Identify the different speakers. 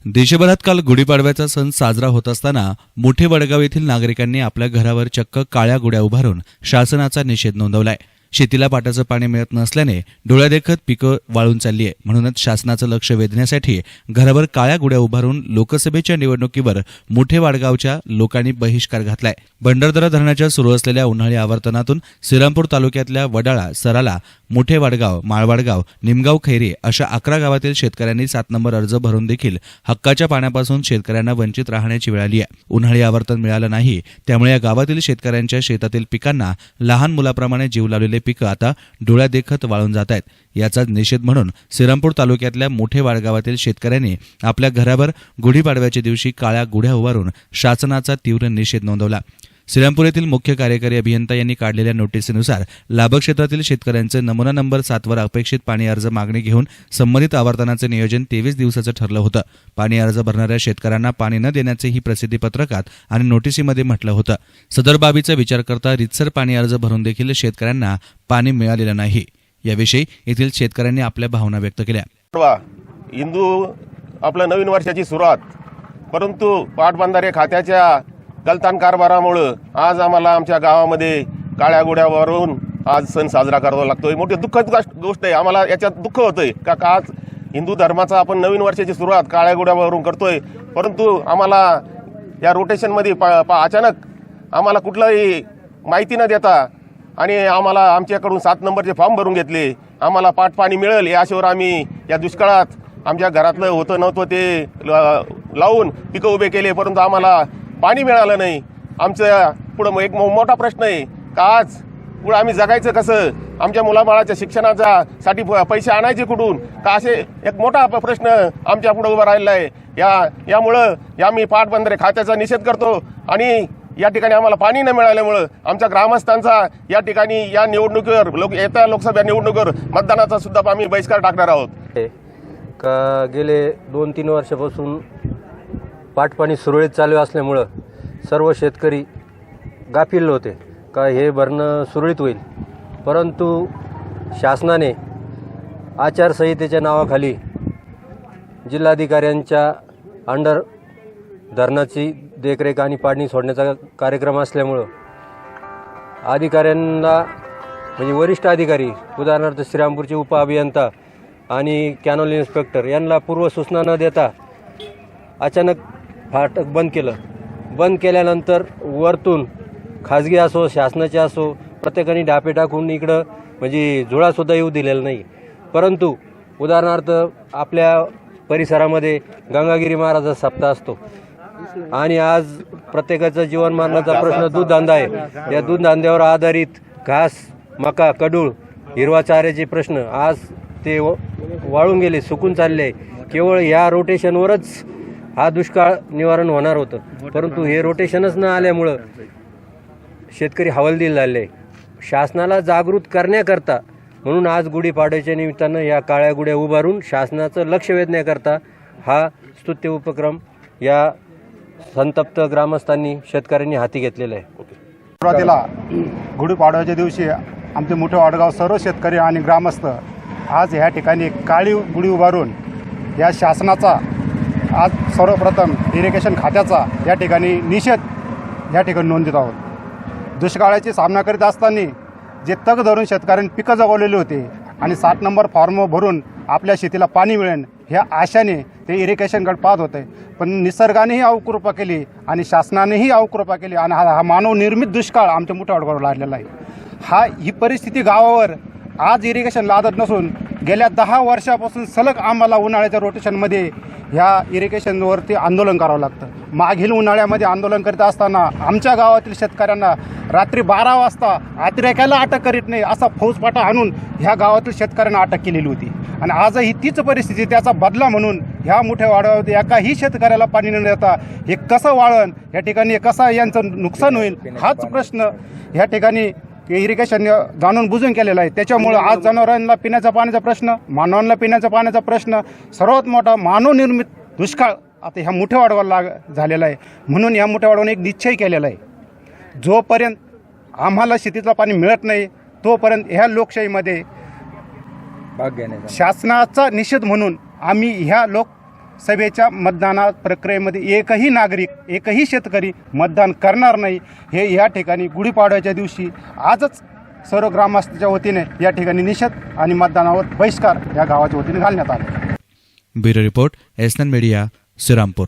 Speaker 1: देशभरात काल गुढीपाडव्याचा सण साजरा होत असताना मोठे वडगाव येथील नागरिकांनी आपल्या घरावर चक्क काळ्या गुड्या उभारून शासनाचा निषेध नोंदवलाय। शेतीला पाटाचं पाणी मिळत नसल्याने डोळ्यादेखत पिकं वाळून चालली आहे। म्हणूनच शासनाचं लक्ष वेधण्यासाठी घरावर काळ्या गुड्या उभारून लोकसभेच्या निवडणुकीवर मोठे वडगावच्या लोकांनी बहिष्कार घातलाय। भंडारदरा धरणाच्या सुरू असलेल्या उन्हाळी आवर्तनातून श्रीरामपूर तालुक्यातल्या वडाळा, सराला, मोठे वडगाव, माळवडगाव, निमगाव, खैरी अशा 11 गावातील शेतकऱ्यांनी 7 नंबर अर्ज भरून देखील हक्काच्या पाण्यापासून शेतकऱ्यांना वंचित राहण्याची वेळ आली आहे। उन्हाळी आवर्तन मिळालं नाही, त्यामुळे या गावातील शेतकऱ्यांच्या शेतातील पिकांना लहान मुलाप्रमाणे जीव लावलेले पिकं आता डोळ्यादेखत वाळून जात आहेत। याचा निषेध म्हणून श्रीरामपूर तालुक्यातल्या मोठे वडगावातील शेतकऱ्यांनी आपल्या घरावर गुढीपाडव्याच्या दिवशी काळ्या गुढ्या उभारून शासनाचा तीव्र निषेध नोंदवला। श्रीरामपूर येथील मुख्य कार्यकारी अभियंता यांनी काढलेल्या नोटीसीनुसार लाभ क्षेत्रातील शेतकऱ्यांचे नमुना नंबर 7 वर अपेक्षित पाणी अर्ज मागणी घेऊन संबंधित आवर्तनाचे नियोजन 23 दिवसाचं ठरलं होतं। पाणी अर्ज भरणाऱ्या शेतकऱ्यांना पाणी न देण्याचेही प्रसिद्धीपत्रकात आणि नोटीसीमध्ये म्हटलं होतं। सदर बाबीचा विचार करता रितसर पाणी अर्ज भरून देखील शेतकऱ्यांना पाणी मिळालेलं नाही। याविषयी येथील शेतकऱ्यांनी आपल्या भावना व्यक्त केल्या।
Speaker 2: हिंदू आपल्या नवीन वर्षाची सुरुवात, परंतु पाटबंधारे खात्याच्या गलतान कारभारामुळे आज आम्हाला आमच्या गावामध्ये काळ्या गुड्यावरून आज सण साजरा करावा लागतोय। मोठी दुःखद गोष्ट आहे। आम्हाला याच्यात दुःख होतंय का आज हिंदू धर्माचा आपण नवीन वर्षाची सुरुवात काळ्या गुड्यावरून करतोय, परंतु आम्हाला या रोटेशनमध्ये अचानक आम्हाला कुठलाही माहिती न देता आणि आम्हाला आमच्याकडून 7 नंबरचे फॉर्म भरून घेतले। आम्हाला पाणी मिळेल या आशेवर आम्ही या दुष्काळात आमच्या घरातलं होतं नव्हतं ते लावून पिकं उभे केले, परंतु आम्हाला पाणी मिळालं नाही। आमचा पुढं एक मोठा प्रश्न आहे का आज पुढे आम्ही जगायचं कसं, आमच्या मुलाबाळाच्या शिक्षणाचा साठी पैसे आणायचे कुठून, का असे एक मोठा प्रश्न आमच्या पुढे उभा राहिलेला आहे। यामुळं आम्ही पाटबंधारे खात्याचा निषेध करतो आणि या ठिकाणी आम्हाला पाणी न मिळाल्यामुळं आमच्या ग्रामस्थांचा या ठिकाणी या निवडणुकीवर येत्या लोकसभा निवडणुकीवर मतदानाचा सुद्धा आम्ही बहिष्कार टाकणार आहोत।
Speaker 3: का गेले 2-3 वर्षापासून पाटपाणी सुरळीत चालू असल्यामुळं सर्व शेतकरी गाफील होते का हे भरणं सुरळीत होईल, परंतु शासनाने आचारसंहितेच्या नावाखाली जिल्हाधिकाऱ्यांच्या अंडर धरणाची देखरेख आणि पाणी सोडण्याचा कार्यक्रम असल्यामुळं अधिकाऱ्यांना म्हणजे वरिष्ठ अधिकारी उदाहरणार्थ श्रीरामपूरचे उपअभियंता आणि कॅनोल इन्स्पेक्टर यांना पूर्वसूचना न देता अचानक फाटक बंद केल्यानंतर वरतून खाजगी असो शासनाचे असो प्रत्येकाने डापे टाकून इकडं म्हणजे जुळासुद्धा येऊ दिलेला नाही। परंतु उदाहरणार्थ आपल्या परिसरामध्ये गंगागिरी महाराजाचा सप्ताह असतो आणि आज प्रत्येकाचा जीवनमानाचा प्रश्न दूध धंदा आहे। या दूध धंद्यावर आधारित घास, मका, कडूळ, हिरवा चाऱ्याचे प्रश्न आज ते वाळून गेले, सुकून चालले। केवळ ह्या रोटेशनवरच हा दुष्काळ निवारण होणार होतं, परंतु हे रोटेशनच न आल्यामुळं शेतकरी हवालदिल झाले। शासनाला जागृत करण्याकरता म्हणून आज गुढीपाडव्याच्या निमित्तानं या काळ्या गुड्या उभारून शासनाचं लक्ष वेधण्याकरता हा स्तुत्य उपक्रम या संतप्त ग्रामस्थांनी शेतकऱ्यांनी हाती घेतलेला आहे।
Speaker 4: सुरुवातीला गुढीपाडव्याच्या दिवशी आमचे मोठे वडगाव सर्व शेतकरी आणि ग्रामस्थ आज ह्या ठिकाणी काळी गुढी उभारून या शासनाचा आज सर्वप्रथम इरिगेशन खात्याचा या ठिकाणी निषेध या ठिकाणी नोंदवित आहोत। दुष्काळाची सामना करीत असताना जे तग धरून शेतकऱ्यांनी पिकं जगवलेली होती आणि 7 नंबर फॉर्म भरून आपल्या शेतीला पाणी मिळेल ह्या आशाने ते इरिगेशनकडे पाहत होते, पण निसर्गानेही अवकृपा केली आणि शासनानेही अवकृपा केली आणि हा मानवनिर्मित दुष्काळ आमच्या मोठ्या वडगावला लागलेला आहे। ही परिस्थिती गावावर आज इरिगेशन लादत नसून गेल्या 10 वर्षापासून सलग आम्हाला उन्हाळ्याच्या रोटेशनमध्ये ह्या इरिगेशनवरती आंदोलन करावं लागतं। मागील उन्हाळ्यामध्ये आंदोलन करीत असताना आमच्या गावातील शेतकऱ्यांना रात्री 12 वाजता अतिरेक्याला अटक करीत नाही असा फौजफाटा आणून ह्या गावातील शेतकऱ्यांना अटक केलेली होती आणि आजही तीच परिस्थिती, त्याचा बदला म्हणून ह्या मोठ्या वाड्यावरती एकाही शेतकऱ्याला पाणी न देता हे कसं वाळण, या ठिकाणी कसं यांचं नुकसान होईल हाच प्रश्न ह्या ठिकाणी इरिगेशन जाणून बुजून केलेला आहे। त्याच्यामुळे आज जनावरांना पिण्याचा पाण्याचा प्रश्न, मानवांना पिण्याचा पाण्याचा प्रश्न, सर्वात मोठा मानवनिर्मित दुष्काळ आता ह्या मोठ्या वाडगावला झालेला आहे। म्हणून या मोठ्या वाडगावने एक निश्चय केलेला आहे, जोपर्यंत आम्हाला शेतीचं पाणी मिळत नाही तोपर्यंत ह्या लोकशाहीमध्ये शासनाचा निषेध म्हणून आम्ही ह्या सभेच्या मतदाना प्रक्रियेमध्ये एकही नागरिक एकही शेतकरी मतदान करणार नाही हे या ठिकाणी गुढीपाडव्याच्या दिवशी आजच सर्व ग्रामस्थांच्या वतीने या ठिकाणी निषेध आणि मतदानावर बहिष्कार या गावाच्या वतीने घालण्यात आला.
Speaker 1: Bureau report SN media, Shrirampur.